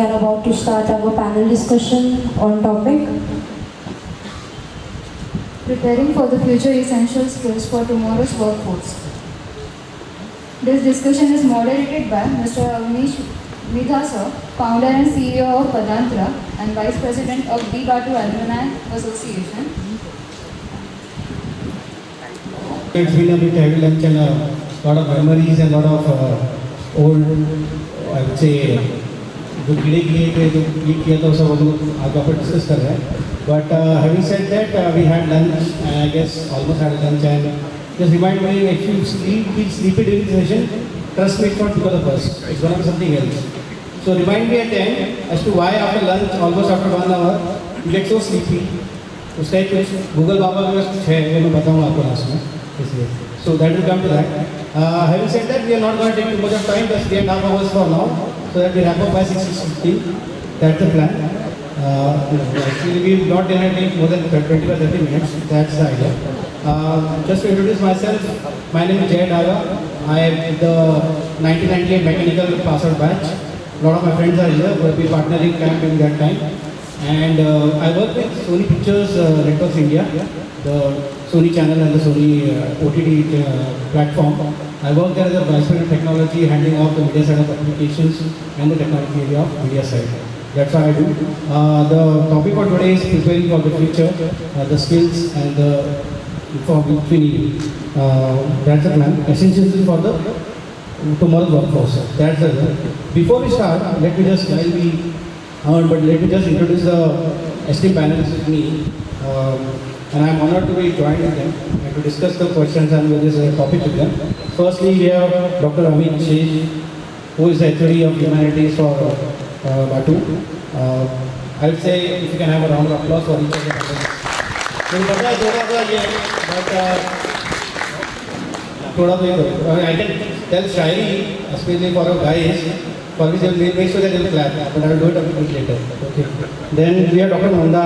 We are about to start our panel discussion on topic Preparing for the future essential skills for tomorrow's workforce. This discussion is moderated by Mr. Avnish Midhasa, founder and CEO of Padantra and Vice President of B. Batu Alumni Association. It's been a bit heavy lunch and a lot of memories and a lot of old, I would say, जो कीड़े किए जो click किया था वो सब हम लोग आगे पर डिस्कस कर रहे हैं. But having said that, we had lunch and I guess almost had lunch and just remind me, if you feel sleepy during the session, trust me, it's not because of us, it's going to be something else. So remind me at the end as to why after lunch, almost after 1 hour, you get so sleepy. उसका एक कुछ Google बाबा के पास कुछ है ये मैं बताऊँगा आपको लास्ट में इसलिए. So that will come to that. Having said that, we are not going to take too much of time, just 3.5 hours for now, so that we wrap up by 6:15. That's the plan. Actually, we will not take more than 20 or 30 minutes. That's the idea. Just to introduce myself, my name is Jay Daga. I am the 1998 mechanical pass-out batch. A lot of my friends are here. We'll be partnering camp in that time. And I work with Sony Pictures Networks India, the Sony channel and the Sony OTT platform. I work there as a vice president of technology, handling off the media side of applications and the technology area of media side. That's what I do. The topic for today is preparing for the future, the skills and the for which we need. That's the plan. Essentials for the tomorrow's workforce. That's the. Before we start, let me just introduce the esteemed panelists with me. And I'm honored to be joined with them and to discuss the questions and this topic with them. Firstly, we have Dr. Amit Sheikh, who is the HOD of Humanities for Batu. I would say if you can have a round of applause for each of them. I can tell Shairi, especially for our guys, for which they will make sure that they will clap, but I will do it a bit later. Okay. Then we have Dr. Nanda,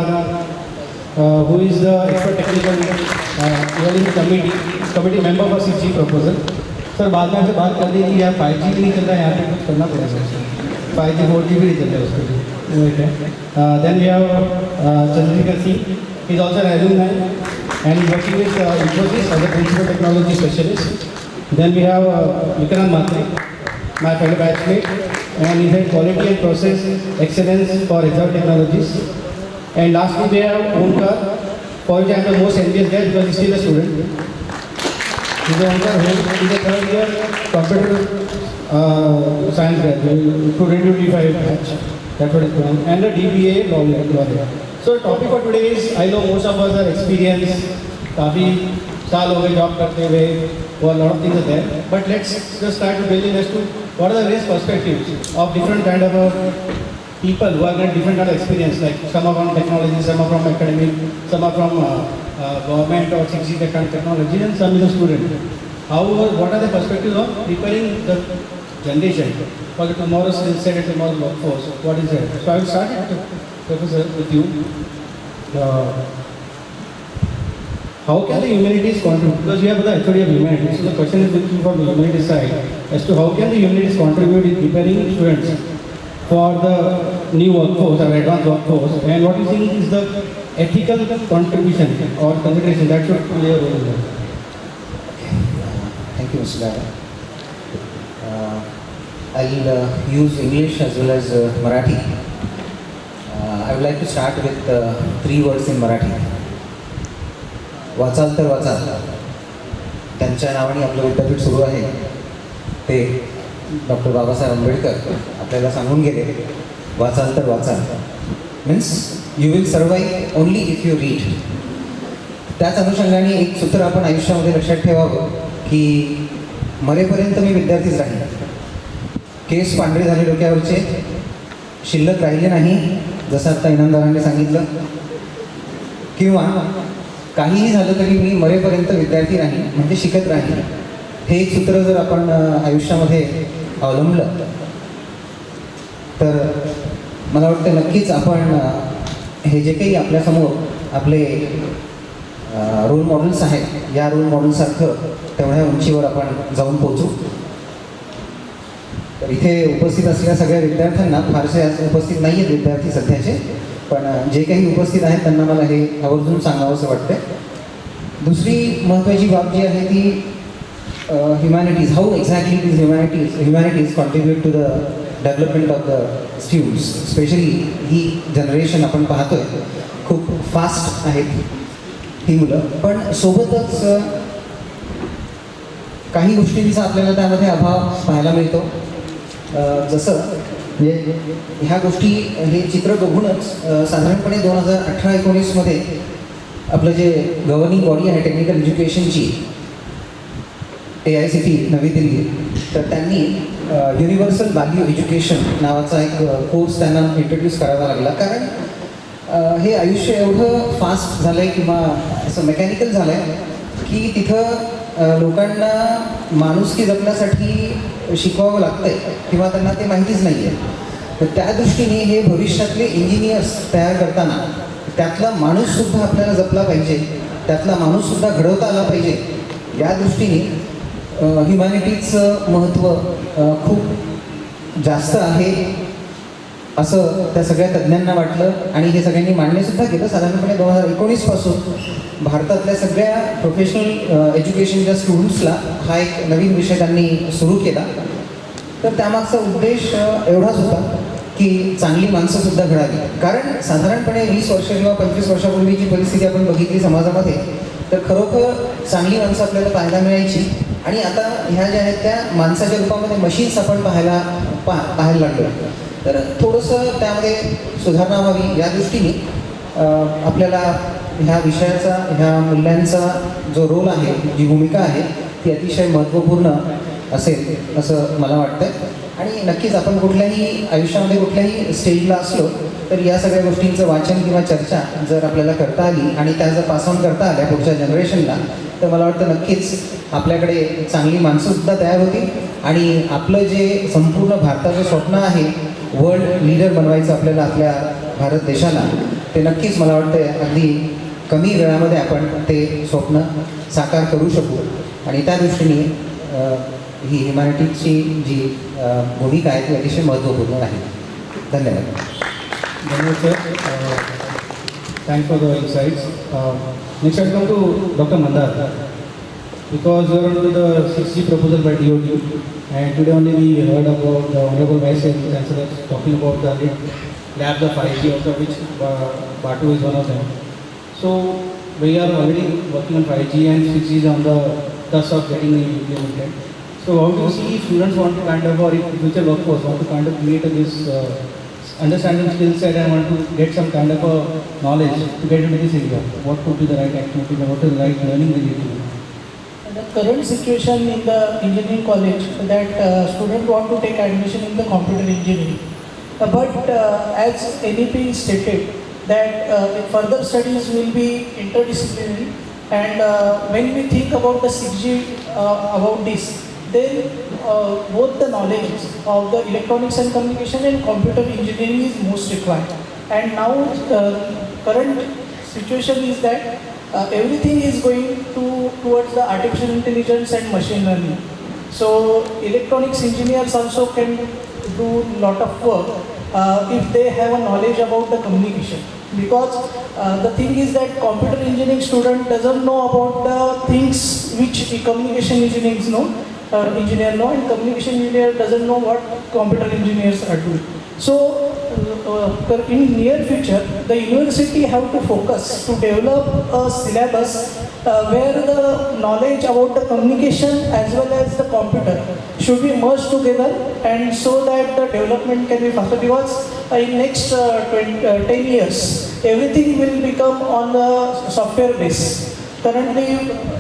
who is the expert technical committee member for 6G proposal. Sir बाद में आपसे बात कर दी कि यार 5G भी नहीं चल रहा है, यहाँ पे कुछ करना पड़ेगा. 5G 4G भी नहीं चल रहा है उसके लिए. Then we have Chandrika Singh. He is also an alumni and he is working with Infosys as a principal technology specialist. Then we have Vikrant Matre, my fellow batchmate, and he is head quality and process excellence for HR technologies. And lastly, we have Omkar, for which I am the most envious guy because he is still a student. He is Omkar, who is a third year computer science graduate, 2025 batch. That's what is going on. And the DBA lawyer. So the topic for today is, I know most of us are experienced, काफ़ी साल हो गए job करते हुए, a lot of things are there. But let's just start to build in as to what are the various perspectives of different kind of people who are getting different kind of experience, like some are from technology, some are from academic, some are from government or 6G kind of technology, and some is a student. However, what are the perspectives of preparing the generation for the tomorrow's skill set and tomorrow's workforce? What is that? So I will start, Professor, with you. How can the humanities contribute? Because we have the HOD of humanities, so the question is looking for the humanities side as to how can the humanities contribute in preparing students for the new workforce or advanced workforce, and what do you think is the ethical contribution or consideration that should play a role in that? Thank you, Mr. Dara. I'll use English as well as Marathi. I would like to start with 3 words in Marathi. वाचाल तर वाचाल. त्यांच्या नावाने आपलं विद्यापीठ सुरू आहे ते doctor Babasaheb Ambedkar आपल्याला सांगून गेले, वाचाल तर वाचाल means you will survive only if you read. त्याच अनुषंगाने एक सूत्र आपण आयुष्यामध्ये लक्षात ठेवावं की मरेपर्यंत मी विद्यार्थीच राहील. केस पांढरे झाले डोक्यावरचे, शिल्लक राहिले नाही जसं आता इनामदारांनी सांगितलं, किंवा काहीही झालं तरी मी मरेपर्यंत विद्यार्थी राहील म्हणजे शिकत राहील. हे एक सूत्र जर आपण आयुष्यामध्ये अवलंबलं तर मला वाटतं नक्कीच आपण हे जे काही आपल्यासमोर आपले रोल मॉडेल्स आहेत या रोल मॉडेलसारखं तेवढ्या उंचीवर आपण जाऊन पोहोचू. तर इथे उपस्थित असलेल्या सगळ्या विद्यार्थ्यांना फारसे आज उपस्थित नाही आहेत विद्यार्थी सध्याचे, पण जे काही उपस्थित आहेत त्यांना मला हे आवर्जून सांगावं असं वाटतं. दुसरी महत्त्वाची बाब जी आहे ती humanities, how exactly this humanities contribute to the development of the students. Specially ही जनरेशन आपण पाहतोय खूप फास्ट आहेत ही मुलं, पण सोबतच काही गोष्टींचा आपल्याला त्यामध्ये अभाव पाहायला मिळतो. जसं म्हणजे ह्या गोष्टी, हे चित्र बघूनच साधारणपणे 2018-19मध्ये आपलं जे गव्हर्निंग बॉडी आहे टेक्निकल एज्युकेशनची, AICT नवी दिल्ली, तर त्यांनी युनिव्हर्सल व्हॅल्यू एज्युकेशन नावाचा एक कोर्स त्यांना इंट्रोड्यूस करावा लागला. कारण हे आयुष्य एवढं फास्ट झालं आहे किंवा असं मेकॅनिकल झालं आहे की तिथं लोकांना माणुसकी जपण्यासाठी शिकवावं लागतं आहे किंवा त्यांना ते माहितीच नाही आहे. तर त्या दृष्टीने हे भविष्यातले इंजिनियर्स तयार करताना त्यातला माणूससुद्धा आपल्याला जपला पाहिजे, त्यातला माणूससुद्धा घडवता आला पाहिजे. या दृष्टीने ह्युमॅनिटीजचं महत्त्व खूप जास्त आहे असं त्या सगळ्या तज्ज्ञांना वाटलं आणि हे सगळ्यांनी मान्यसुद्धा केलं. साधारणपणे 2019पासून भारतातल्या सगळ्या प्रोफेशनल एज्युकेशनच्या स्टुडंट्सला हा एक नवीन विषय त्यांनी सुरू केला. तर त्यामागचा उद्देश एवढाच होता की चांगली माणसंसुद्धा घडावी. कारण साधारणपणे 20 वर्ष किंवा 25 वर्षापूर्वीची परिस्थिती आपण बघितली समाजामध्ये, तर खरोखर चांगली माणसं आपल्याला पाहायला मिळायची. आणि आता ह्या ज्या आहेत त्या माणसाच्या रूपामध्ये मशीन्स आपण पाहायला लागलो. तर थोडंसं त्यामध्ये सुधारणा व्हावी या दृष्टीने आपल्याला ह्या विषयाचा, ह्या मूल्यांचा जो रोल आहे, जी भूमिका आहे ती अतिशय महत्त्वपूर्ण असेल असं मला वाटतं. आणि नक्कीच आपण कुठल्याही आयुष्यामध्ये कुठल्याही स्टेजला असलो तर या सगळ्या गोष्टींचं वाचन किंवा चर्चा जर आपल्याला करता आली आणि त्या जर पास ऑन करता आल्या पुढच्या जनरेशनला, तर मला वाटतं नक्कीच आपल्याकडे चांगली माणसंसुद्धा तयार होतील आणि आपलं जे संपूर्ण भारताचं स्वप्न आहे वर्ल्ड लीडर बनवायचं आपल्याला आपल्या भारत देशाला, ते नक्कीच मला वाटतं अगदी कमी वेळामध्ये आपण ते स्वप्न साकार करू शकू. आणि त्या दृष्टीने ही ह्युमॅनिटीजची जी भूमिका आहे ती अतिशय महत्त्वपूर्ण आहे. धन्यवाद. धन्यवाद sir. Thanks for the insights. Next I come to Dr. Mandar, because we are under the 6G proposal by DOT, and today only we heard about the Honorable Vice Chancellor talking about the labs of 5G, out of which Batu is one of them. So we are already working on 5G and 6G is on the cusp of getting implemented. So how do you see if students want to kind of, or if future workforce want to kind of create this understanding skill set and want to get some kind of a knowledge to get into this area, what would be the right activity or what is the right learning they need to do? The current situation in the engineering college that students want to take admission in the computer engineering, but as NEP stated that further studies will be interdisciplinary, and when we think about the 6G about this, then both the knowledge of the electronics and communication and computer engineering is most required. And now current situation is that everything is going towards the artificial intelligence and machine learning. So electronics engineers also can do lot of work if they have a knowledge about the communication. Because the thing is that computer engineering student doesn't know about the things which communication engineers know. Engineer know, and communication engineer doesn't know what computer engineers are doing. So in near future the university have to focus to develop a syllabus where the knowledge about the communication as well as the computer should be merged together, and so that the development can be faster. Because in next 10 years everything will become on the software base. Currently,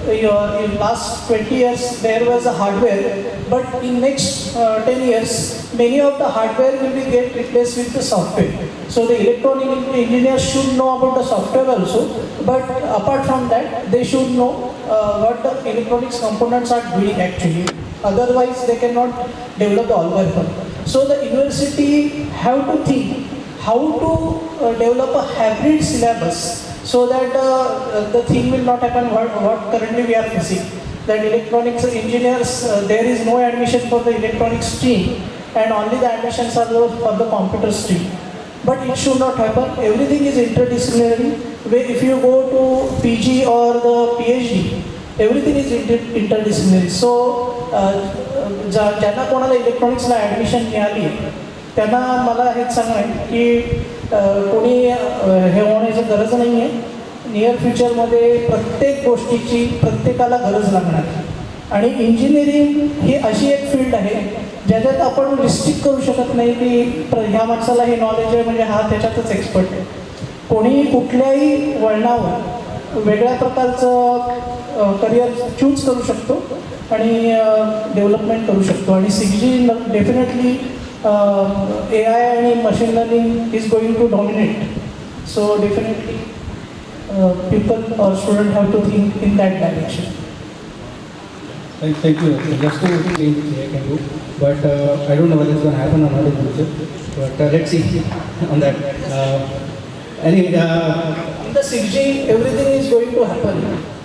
in last 20 years there was a hardware, but in next 10 years many of the hardware will be get replaced with the software. So the electronic engineers should know about the software also, but apart from that they should know what the electronics components are doing actually. Otherwise they cannot develop the algorithm. So the university have to think how to develop a hybrid syllabus, so that the thing will not happen what currently we are facing. That electronics engineers, there is no admission for the electronics stream, and only the admissions are for the computer stream. But it should not happen. Everything is interdisciplinary. If you go to PG or the PhD, everything is interdisciplinary. So ज्यांना कोणाला इलेक्ट्रॉनिक्सला admission मिळाली त्यांना मला हेच सांगणं आहे की कोणी हे होण्याची गरज नाही आहे. नियर फ्युचरमध्ये प्रत्येक गोष्टीची प्रत्येकाला गरज लागणार आणि इंजिनिअरिंग ही अशी एक फील्ड आहे ज्याच्यात आपण रिस्ट्रिक्ट करू शकत नाही की ह्या माणसाला हे नॉलेज आहे म्हणजे हा त्याच्यातच एक्सपर्ट आहे. कोणी कुठल्याही वळणावर वेगळ्या प्रकारचं करिअर चूज करू शकतो आणि डेव्हलपमेंट करू शकतो. आणि 6G डेफिनेटली AI आणि machine learning is going to dominate. So definitely people or student have to think in that direction. Thank you. Just to change I can do, but I don't know whether it's going to happen or not in future. But let's see on that. Anyway, In the 6G, everything is going to happen,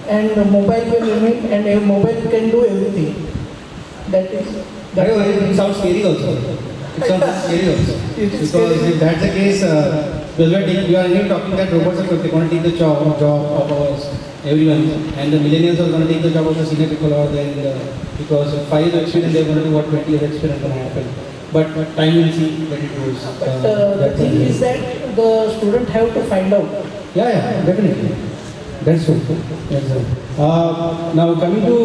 and the mobile will remain, and a mobile can do everything. That is. it sounds scary also. It sounds scary also. It's Because scary. if that's the case, because we are only talking that robots are going to take the job of ours, everyone, and the millennials are going to take the job of the senior people or then because 5 years experience they're going to do what 20 years experience going to happen. But time will see when it goes. But the thing is that the student have to find out. Yeah, definitely. That's true. That's true. Now coming to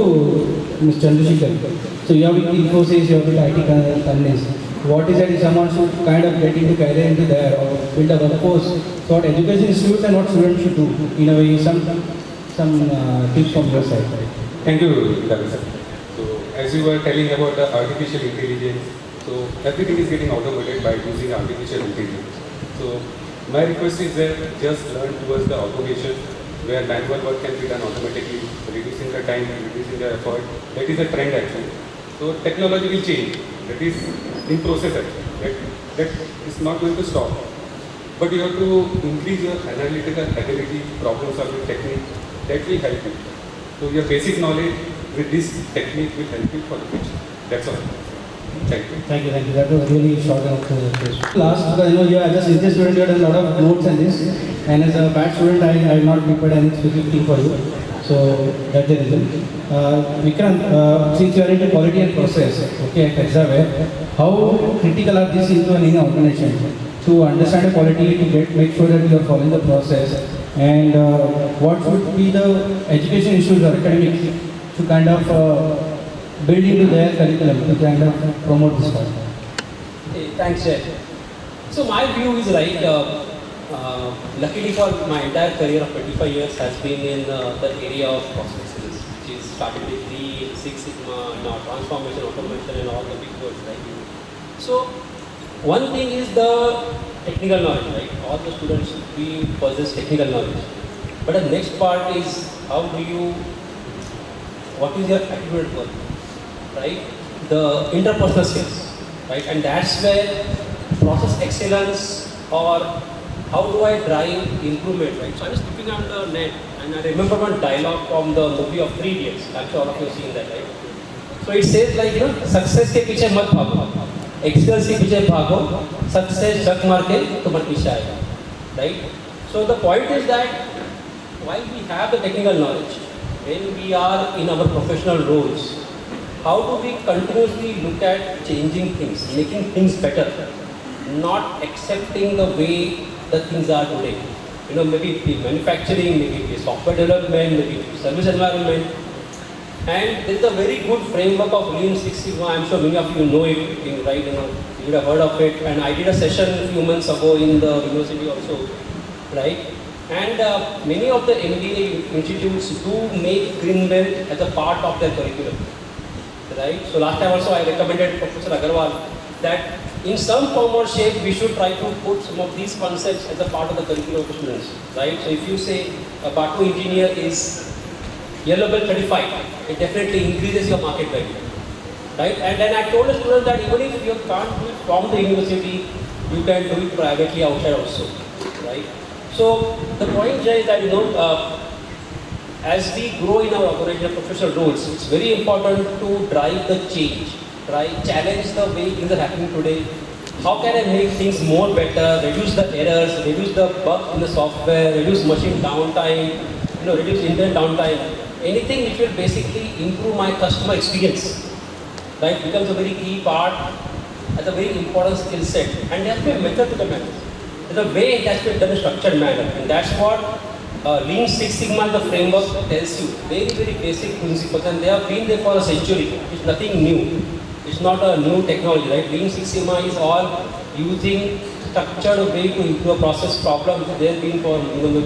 Mr. Chandrasekhar. So you have with Infosys, you have with IT companies. What is that if someone should kind of get into career into there or build a workforce? So what education institutes and what students should do in a way, some tips from your side. Thank you, David sir. So as you were telling about the artificial intelligence, so everything is getting automated by using artificial intelligence. So my request is that just learn towards the automation where manual work can be done automatically, reducing the time, reducing the effort. That is a trend actually. So technology will change. That is in process actually. That is not going to stop. But you have to increase your analytical ability, problem solving technique. That will help you. So your basic knowledge with this technique will help you for the future. That's all. Thank you. Thank you. That was really short and crisp. Last, I know you are just this student, you have done a lot of notes and this, and as a bad student, I have not prepared any specific thing for you. So that's the reason. Vikrant, since you are into quality and process, okay, at Hexaware, how critical are these into any organization to understand the quality, to make sure that you are following the process, and what should be the education issues or academics to kind of build into their curriculum to kind of promote this one? Hey, thanks, Jay. So my view is right. Luckily for my entire career of 25 years has been in the area of process excellence, which is started with the Six Sigma, now transformation, automation, and all the big words, right? So one thing is the technical knowledge, right? All the students we possess technical knowledge, but the next part is how do you, what is your attitude work, right? The interpersonal skills, right? And that's where process excellence or how do I drive improvement, right? So I was looking on the net and I remember one dialogue from the movie of 3 Idiots. I'm sure all of you have seen that, right? So it says like, you know, success के पीछे मत भागो, excellence के पीछे भागो, success झक मार के तुम्हारे पीछे आएगा, right? So the point is that while we have the technical knowledge, when we are in our professional roles, how do we continuously look at changing things, making things better, not accepting the way the things are today. You know, maybe it be manufacturing, maybe it be software development, maybe it be service environment. And there is a very good framework of Lean Six Sigma. I'm sure many of you know it, right? You know, you would have heard of it. And I did a session a few months ago in the university also, right? And many of the MBA institutes do make green belt as a part of their curriculum, right? So last time also I recommended Professor Agarwal that in some form or shape, we should try to put some of these concepts as a part of the curriculum of the students, right? So if you say a Batu engineer is yellow belt 35, it definitely increases your market value, right? And then I told the students that even if you can't do it from the university, you can do it privately outside also, right? So the point here is that, you know, as we grow in our organizational professional roles, it's very important to drive the change try challenge the way things are happening today. How can I make things more better, reduce the errors, reduce the bugs in the software, reduce machine downtime, reduce internet downtime. Anything which will basically improve my customer experience, right, becomes a very key part, as a very important skill set. And there has to be a method to the madness. There's a way it has to be done in a structured manner. And that's what Lean Six Sigma, the framework, tells you. Very, very basic principles. And they have been there for a century. It's nothing new. It's not a new technology, right? Lean Six Sigma is all using structured way to improve a process problem which they have been for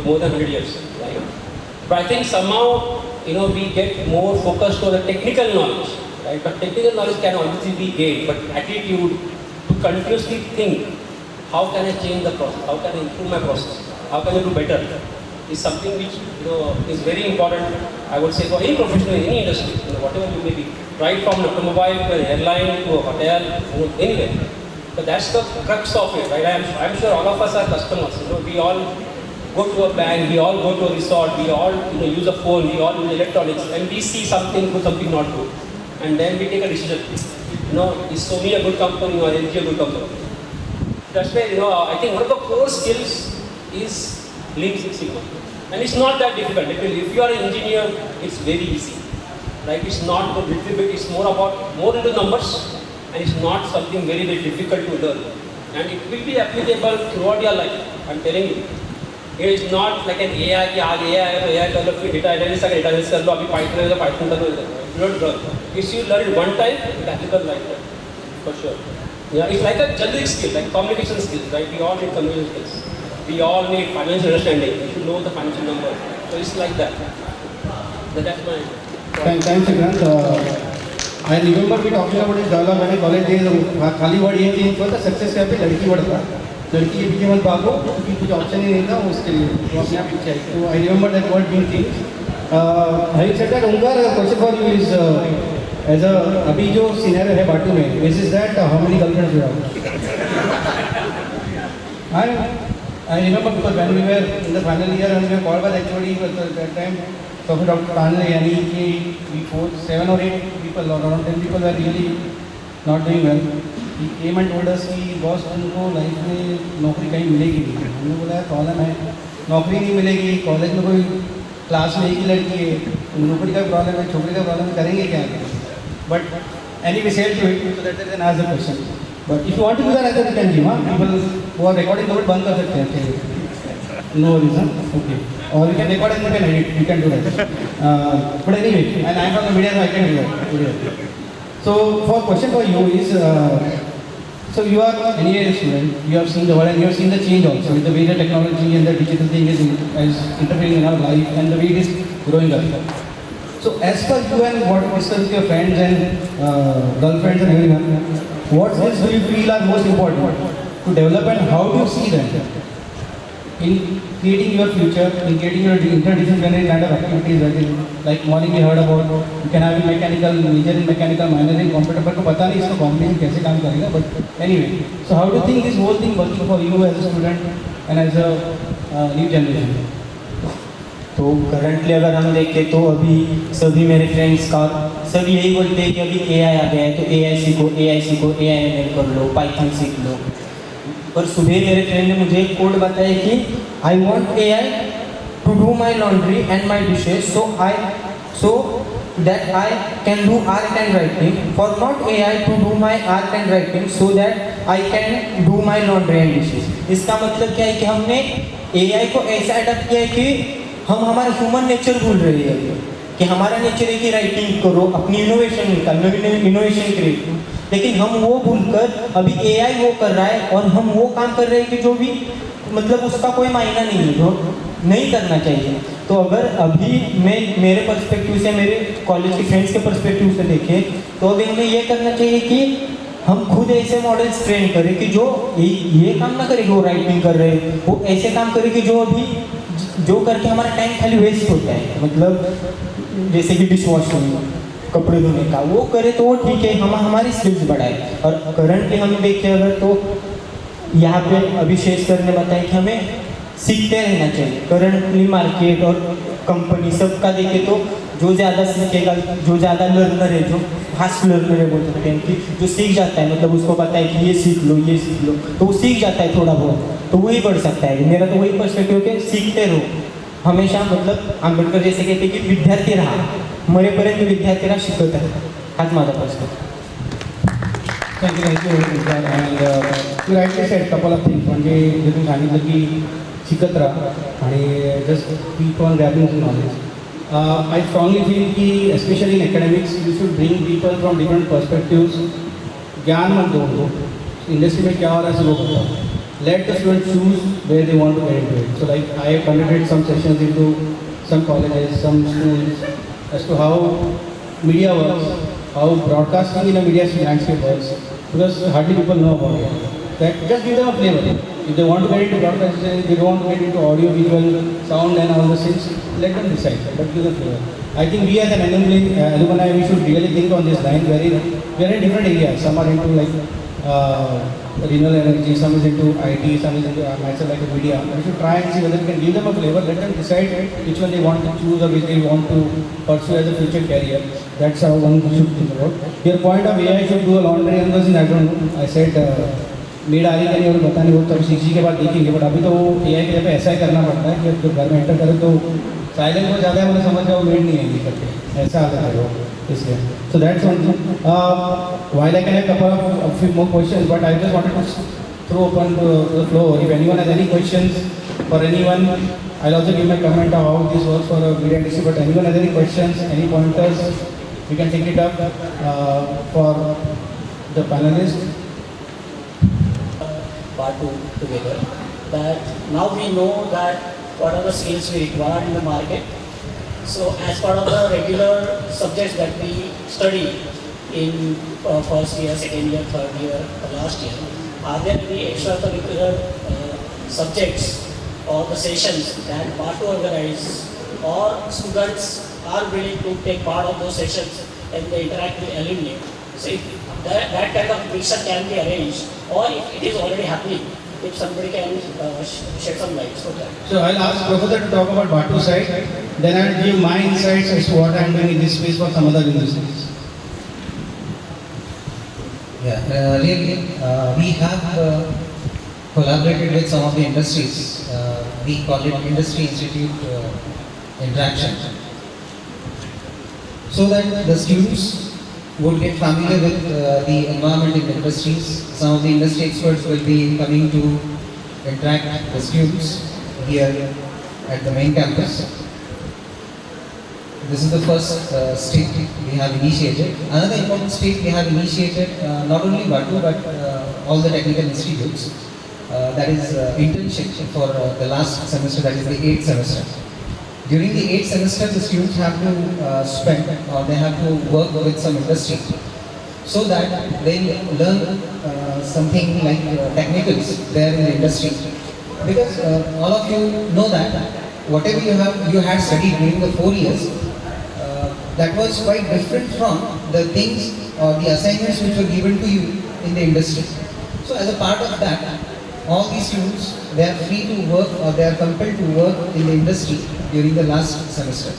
more than 100 years, right? But I think somehow, we get more focused on the technical knowledge, right? But technical knowledge can obviously be gained, but attitude to continuously think, how can I change the process? How can I improve my process? How can I do better? Is something which is very important, I would say, for any professional in any industry, whatever you may be, right from an automobile to an airline to a hotel, anywhere. But that's the crux of it, right? I'm sure all of us are customers. We all go to a bank, we all go to a resort, we all use a phone, we all use electronics, and we see something good, something not good, and then we take a decision. Is Sony a good company or LG a good company? That's why I think one of the core skills is Lean Six Sigma. And it's not that difficult. If you are an engineer, it's very easy. Right? It's not a little bit, it's more into numbers, and it's not something very, very difficult to learn. And it will be applicable throughout your life, I'm telling you. It is not like an AI, AI develop data analysis, data analysis, Python, you don't learn. If you learn it one time, it's applicable like that, for sure. Yeah, it's like a generic skill, like communication skills, right? We all need communication skills. We all need financial understanding. You should know the financial numbers. So it's like that. So that's my point. Thanks, Vikrant. I remember we talking about this development in college days. खाली word ये थी तो success क्या पे लड़की word था. लड़की के पीछे मत भागो क्योंकि कुछ ऑप्शन ही नहीं था उसके लिए. वो अपने आप पीछे आई. तो I remember that word being thing. Having said that, Omkar, question for you is as a अभी जो scenario है बाटू में, this is that how many girlfriends you have? I remember because when we were in the final year and we were called by the HOD at that time, Dr. Tanle, yani we 7 or 8 people or around 10 people were really not doing well. He came and told us कि boss उनको life में नौकरी कहीं मिलेगी नहीं. हमने बोला problem है, नौकरी नहीं मिलेगी, कॉलेज में कोई क्लास में एक ही लड़की है, नौकरी का प्रॉब्लम है, छोकरी का प्रॉब्लम है, करेंगे क्या? But anyway, say to it so that they can ask the question. But if you want to do that, I think you can give. People who are recording the word बंद कर सकते हैं. No reason. Okay. Or you can record and you can edit. You can do that. But anyway, and I am from the media, so I can do that. So, for question for you is, so you are anyway a student. You have seen the world and you have seen the change also with the way the technology and the digital thing is interfering in our life and the way it is growing up. So, as per you and what you discuss with your friends and girlfriends and everyone, what skills do you feel are most important to develop and how do you see them in creating your future, in creating your interdisciplinary kind of activities? Like morning we heard about you can have a mechanical major in mechanical, minor in computer, but पता नहीं इसका combination कैसे काम करेगा. But anyway, so how do you think this whole thing working for you as a student and as a new generation? तो currently अगर हम देखें तो अभी सभी मेरे फ्रेंड्स का सब यही बोलते हैं कि अभी एआई आ गया है तो एआई सीखो, एआई कर लो, पाइथन सीख लो. पर सुबह मेरे फ्रेंड ने मुझे एक कोड बताया कि I want AI to do my laundry and my dishes so that I can do art and writing for not AI to do my art and writing so that I can do my laundry and dishes. इसका मतलब क्या है कि हमने AI को ऐसा adopt किया है कि हम हमारा ह्यूमन नेचर भूल रहे हैं कि हमारा नेचर है कि राइटिंग करो, अपनी इनोवेशन निकाल, नवी इनोवेशन क्रिएट करो. लेकिन हम वो भूलकर अभी एआई वो कर रहा है और हम वो काम कर रहे हैं कि जो भी मतलब उसका कोई मायना नहीं है, जो नहीं करना चाहिए. तो अगर अभी मेरे पर्सपेक्टिव से, मेरे कॉलेज के फ्रेंड्स के पर्सपेक्टिव से देखें तो अभी हमें ये करना चाहिए कि हम खुद ऐसे मॉडल्स ट्रेन करें कि जो ये काम ना करें, वो राइटिंग कर रहे हैं, वो ऐसे काम करें कि जो अभी जो करके हमारा टाइम खाली वेस्ट होता है. मतलब जैसे कि डिश वॉशिंग, कपड़े धोने का, वो करे तो वो ठीक है, हम हमारी स्किल्स बढ़ाए. और करंटली हम देखें अगर तो यहाँ पे अभिषेक सर ने बताया कि हमें सीखते रहना चाहिए. करंटली मार्केट और कंपनी सबका देखें तो जो ज़्यादा सीखेगा, जो ज़्यादा लर्नर है, जो फास्ट लर्नर है बोल सकते हैं कि जो सीख जाता है, मतलब उसको पता है कि ये सीख लो, तो वो सीख जाता है थोड़ा बहुत, तो वही बढ़ सकता है. मेरा तो वही पर्सपेक्टिव कि सीखते रहो हमेशा. मतलब आंबेडकर जैसे कहते की विद्यार्थी राहा, मरेपर्यंत विद्यार्थी राहा, शिकत राहा. हाच माझा perspective. Thank you, and you rightly said couple of things. म्हणजे जे तुम्ही सांगितलं की शिकत राहा आणि just keep on grabbing the knowledge. I strongly feel की especially in academics you should bring people from different perspectives. ज्ञान मत दो उनको, इंडस्ट्री में क्या हो रहा है सब बताओ. Let the students choose where they want to get into it. So like I have conducted some sessions into some colleges, some schools as to how media works, how broadcasting in a media landscape works, because hardly people know about it. That just give them a flavor. If they want to get into broadcasting, they want to get into audio, visual, sound and all those things, let them decide, but give them flavor. I think we as an alumni, we should really think on this line, where we are in different areas. Some are into like renewable energy, some is into IT, some is into myself like a media. We should try and see whether we can give them a flavor, let them decide which one they want to choose or which they want to pursue as a future career. That's how one should think about. Your point of AI should do a laundry and those, I don't know. I said मीड आ रही कि नहीं और पता नहीं, वो तब सीखने के बाद देखेंगे, बट अभी तो वो AI के लिए पे ऐसा ही करना पड़ता है कि जब घर में एंटर करें तो साइलेंट हो जाता है, मैंने समझ जाओ मीड नहीं आएंगी करके, ऐसा आता है वो इसलिए. So that's one thing. While I can have a couple of few more questions, but I just wanted to throw open the floor. If anyone has any questions for anyone, I'll also give my comment on how this works for a media industry. But anyone has any questions, any pointers, we can take it up for the panelists. Part 2 together. That now we know that what are the skills we require in the market. So as part of the regular subjects that we study in first year, second year, third year, last year, are there any extracurricular subjects or the sessions that part 2 organize, or students are willing to take part of those sessions and they interact with alumni? So if that kind of mixture can be arranged, or if it is already happening, if somebody can shed some light for that. So I'll ask Professor to talk about Batu side, then I'll give my insights as to what I'm doing in this space for some other universities. Yeah, really, we have collaborated with some of the industries. We call it Industry Institute Interaction, so that the students would get familiar with the environment in the industries. Some of the industry experts will be coming to interact with the students here at the main campus. This is the first state we have initiated. Another important state we have initiated, not only Batu but all the technical institutes, that is internship for the last semester, that is the 8th semester. During the 8th semester, the students have to spend or they have to work with some industry, so that they learn something like technicals there in the industry. Because all of you know that whatever you had studied during the 4 years, that was quite different from the things or the assignments which were given to you in the industry. So as a part of that, all these students, they are free to work or they are compelled to work in the industry during the last semester.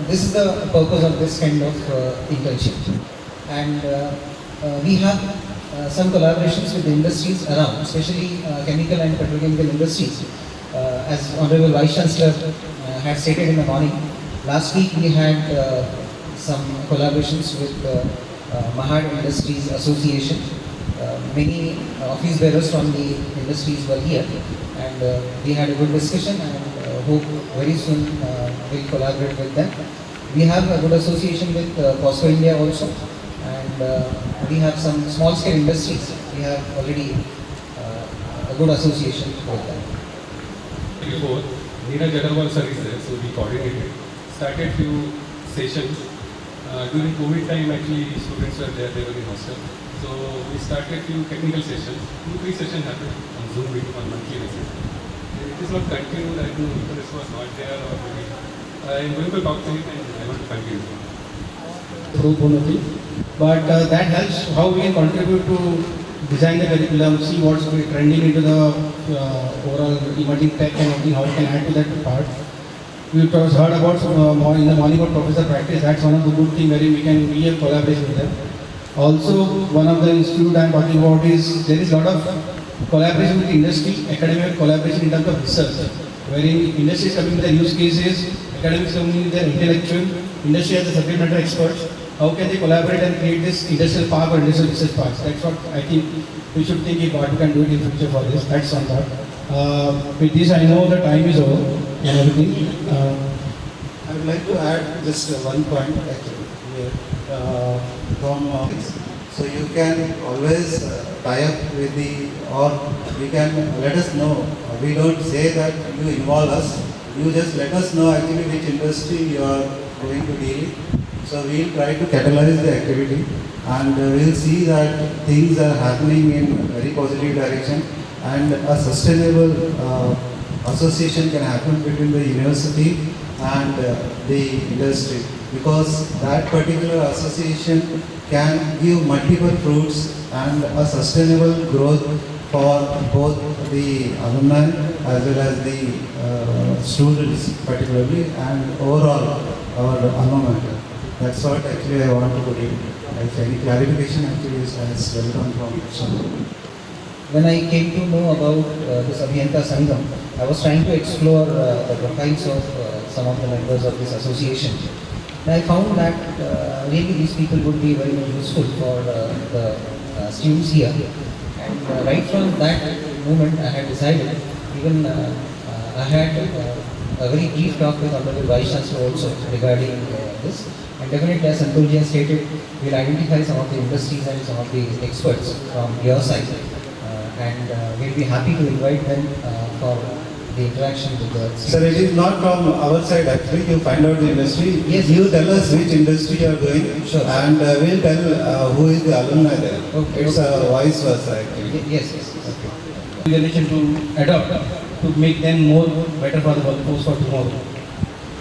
This is the purpose of this kind of internship. And we have some collaborations with the industries around, especially chemical and petrochemical industries. As Honorable Vice Chancellor had stated in the morning, last week we had some collaborations with Mahad Industries Association. Many office bearers from the industries were here, and we had a good discussion, and hope very soon we'll collaborate with them. We have a good association with POSCO India also, and we have some small scale industries. We have already a good association with them. Before, Neeraj Agarwal sir is there, so we coordinated, started few sessions. During COVID time, actually students were there, they were in hostel. So we started few technical sessions. 2-3 sessions happened on Zoom meeting on monthly basis. It is not continued, I don't know if this was not there or maybe. I am going to talk to him and I want to continue. But that helps how we can contribute to design the curriculum, see what's trending into the overall emerging tech and everything, how we can add to that part. We heard about in the morning about professor practice. That's one of the good things wherein we can be a collaboration with them. Also, one of the institute I'm talking about is there is a lot of collaboration with industry, academic collaboration in terms of research, wherein industry is coming with their use cases, academics coming with their intellectual, industry as a subject matter experts. How can they collaborate and create this industrial park or industrial research parks? That's what I think we should think about. We can do it in future for this. That's one part. With this, I know the time is over and everything. I would like to add just one point actually here so you can always tie up with or we can let us know. We don't say that you involve us. You just let us know actually which industry you are going to deal with. So we will try to catalyze the activity and we will see that things are happening in a very positive direction and a sustainable association can happen between the university and the industry, because that particular association can give multiple fruits and a sustainable growth for both the alumni as well as the students particularly and overall our alma mater. That's what actually I want to put in. If any clarification actually is welcome from someone. When I came to know about this Abhiyanta Sangam, I was trying to explore the profiles of some of the members of this association. And I found that really these people would be very much useful for the students here. And right from that moment, I had decided, even I had a very brief talk with Honorable Vice Chancellor also regarding this. And definitely, as Santosh has stated, we'll identify some of the industries and some of the experts from your side. And we'll be happy to invite them for the interaction with the students. Sir, it is not from our side actually. You find out the industry. Yes. You tell us which industry you are going. Sure. And we'll tell who is the alumni there. Okay. It's vice versa actually. Yes, yes. Okay. Regulation to adopt to make them more better for the workforce for tomorrow.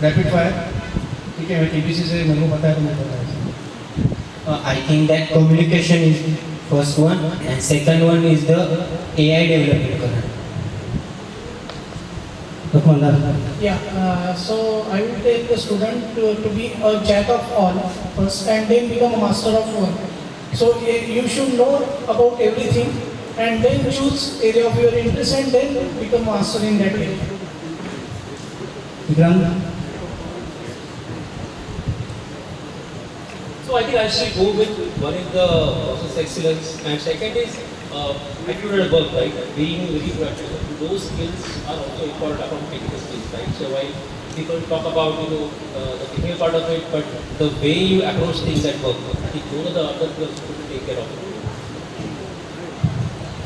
Rapid fire. ठीक है, मैं KPC से मेरे को पता है तो मैं बता रहा हूँ. I think that communication is first one, and second one is the AI development. Yeah, so I will take the student to be a jack of all first and then become a master of one. So you should know about everything and then choose area of your interest and then become master in that area. Vikrant. So I think I should go with one is the process excellence and second is attitudinal work, right? Being very proactive. Those skills are also important from technical skills, right? So while people talk about the technical part of it, but the way you approach things at work, I think those are the other skills to take care of.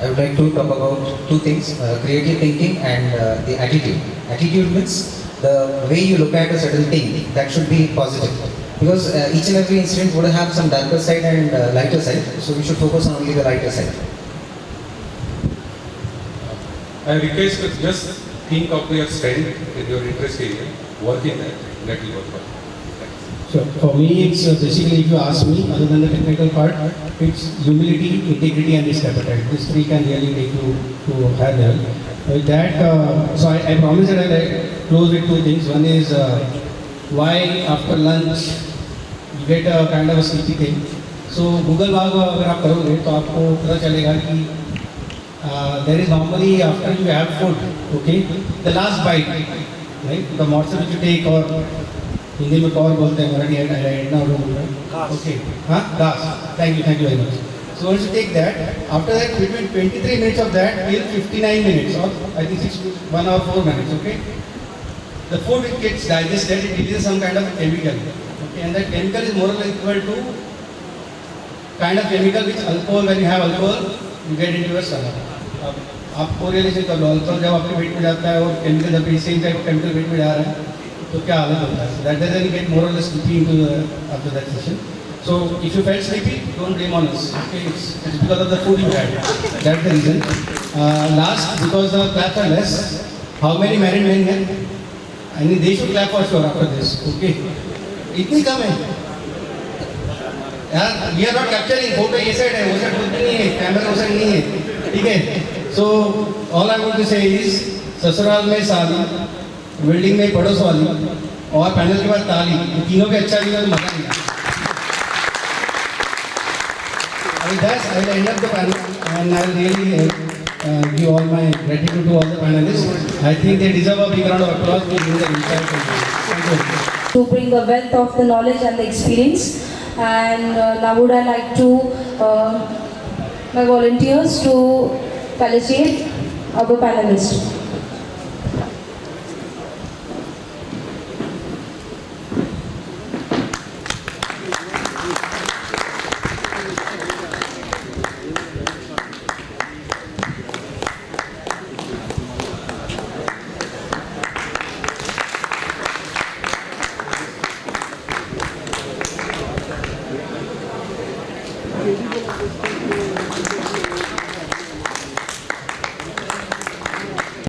I would like to talk about two things, creative thinking and the attitude. Attitude means the way you look at a certain thing, that should be positive. Because each and every incident would have some darker side and lighter side, so we should focus on only the lighter side. I request to just think of your strength in your interest area, work in that, that will work for you. So for me, it's basically, if you ask me, other than the technical part, it's humility, integrity, and risk appetite. These three can really take you to higher level. With that, so I promise that I'll close with two things. One is why after lunch you get a kind of a sleepy thing. So Google Bag अगर आप करोगे तो आपको पता चलेगा कि there is normally after you have food, okay, the last bite, right? The morsel which you take or Hindi में कौर बोलते हैं मराठी एडना और बोल रहे हैं ओके हाँ घास thank you very much. So once you take that, after that between 23 minutes of that till 59 minutes or I think 1 hour 4 minutes, okay, the food it gets digested, it releases some kind of chemical, okay, and that chemical is more or less equal to kind of chemical which alcohol, when you have alcohol you get into your stomach. अब आप correlation कर लो, alcohol जब आपके पेट में जाता है और chemical जब सेम टाइप ऑफ केमिकल पेट में जा रहा है तो क्या हालत होता है. That doesn't get more or less sleepy into after that session. So if you felt sleepy, don't blame on us. Okay, it's because of the food you had. That's the reason. Last, because the claps are less. How many married men here? I mean, they should clap for sure after this. Okay. इतनी कम है. यार, we are not capturing. Photo ये side है, वो side कुछ नहीं है. Camera वो side नहीं है. ठीक है. So all I want to say is, ससुराल में साली, वेल्डिंग में पड़ोस वाली और पैनल के बाद ताली, तीनों के अच्छा लगा तो मजा नहीं आया. I'll end up the panel and I'll really give all my gratitude to all the panelists. I think they deserve a big round of applause for giving their insights. Thank you. To bring a wealth of the knowledge and the experience. And now would I like to my volunteers to felicitate our panelists.